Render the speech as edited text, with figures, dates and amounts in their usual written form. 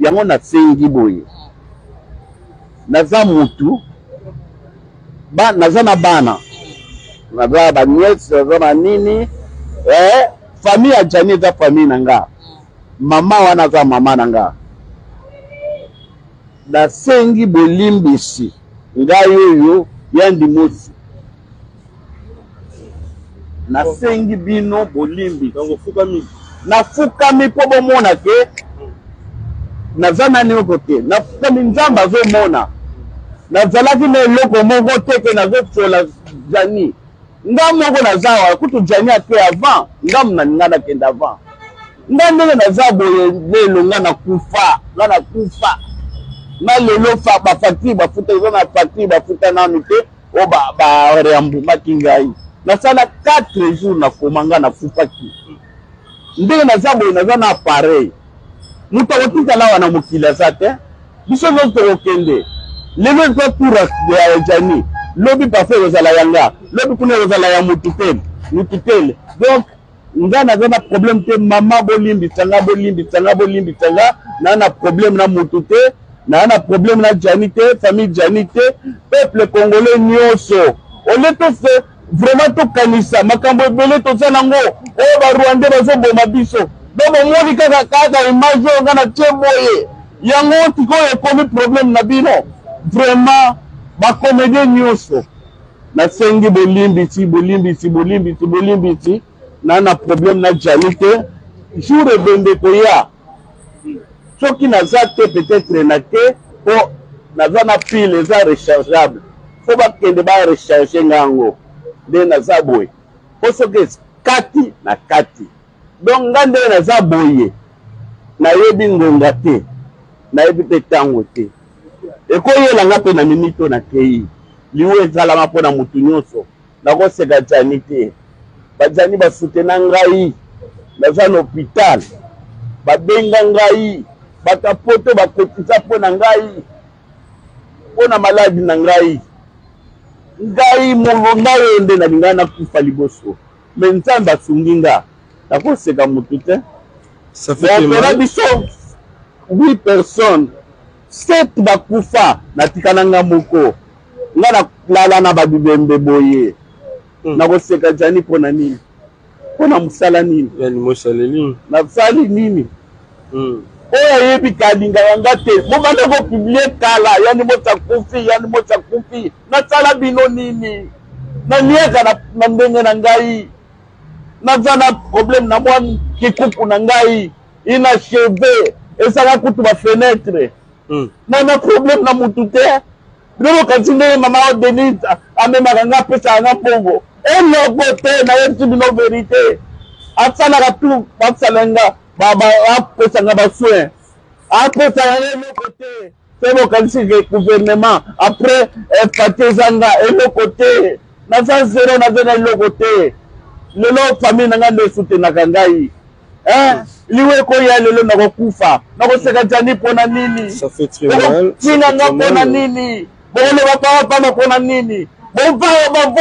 yango na sengi boye naza mutu naza na bana naza ba nièce naza na nini famille ya Jani eza famille nanga mama wana za mama nanga na sengi bolimbisi ngai oyo yandi mosi na sengi bino bolimbi nafukami po bomona ke naza nani oko te nafukami nzambe azomona nazalaki na eloko moko te ke nazosola Jani nga moko naza awa kutu Jani ate avant nga mnaninga nakende avant nga ndenge naza boye lelo nga nakufa na lelo fa bafakiri bafuta eza na fakiri bafuta nanu te o bareambumaki ngai nasala 4 jours nakoma nga nafufaki ndenge naza boye naza na appareil mutu akotitala awa na mokili aza te biso nyonso tokokende lelo eza tour ya Jani lobi parfois ekozala yanga lobi kuna ekozala ya mutu tele donc nga naza na problème te mama bolimbisanga na problème na mutu te na problème na Jani te famille Jani te peuple congolais nyonso ole to fe vraiment to kanisa makambo ebele toza nango oyo barwandais bazoboma biso donc omoni kaka image oyo nga na tie boye yango tikoyo ekomi problème na bino vraiment bacomédie nyonso nasengi bolimbisi na problème na Jani te jour ebende koya soki naza te peut-être na te po naza na pile eza rechargeable fo bakende barecharge ngango nde naza boye po soki kati na kati donc nga ndenge naza boye nayebi ngonga te nayebi mpe ntango te ekoyelanga mpe na minito nakei liwe ezalama mpo na mutu nyonso nakoseka Jani te bajani basutena ngai naza na hôpital babenga ngai bakapoto bakotisa mpo na ngai mpo na maladi na ngai molonga oyo nde nalingai nakufa liboso me nzambe asungi nga nakoseka mutu te opera biso 8 personnes 7 bakufa natikana nga moko nga nalala na babibembe boye nakoseka Jani mpo na nini mpo na mosala nini nasali nini oyo ayebi kalinga yanga te bobanda kopiblie kala yani motakufi nasala bino nini nanieka na ndenge na ngai naza na problème na mwa kikuku na ngai ina cheve esala kutu bafenetre na problème na mutu te biloko kasi ndenge mama o Denise amemaka nga apesaka nga mbongo eloko te nayebisi bino verité asalaka tu basalenga apesanga basoin apesanga eloko te se bokanisi gouvernement après pate ezanga eloko te naza zero naza na eloko te lelo famille nanga nde esutenaka ngai liwe koya lelo nakokufa nakoseka Jani mpo na nini tina nga mpo na nini boloba pama mpo na nini bobaya bavo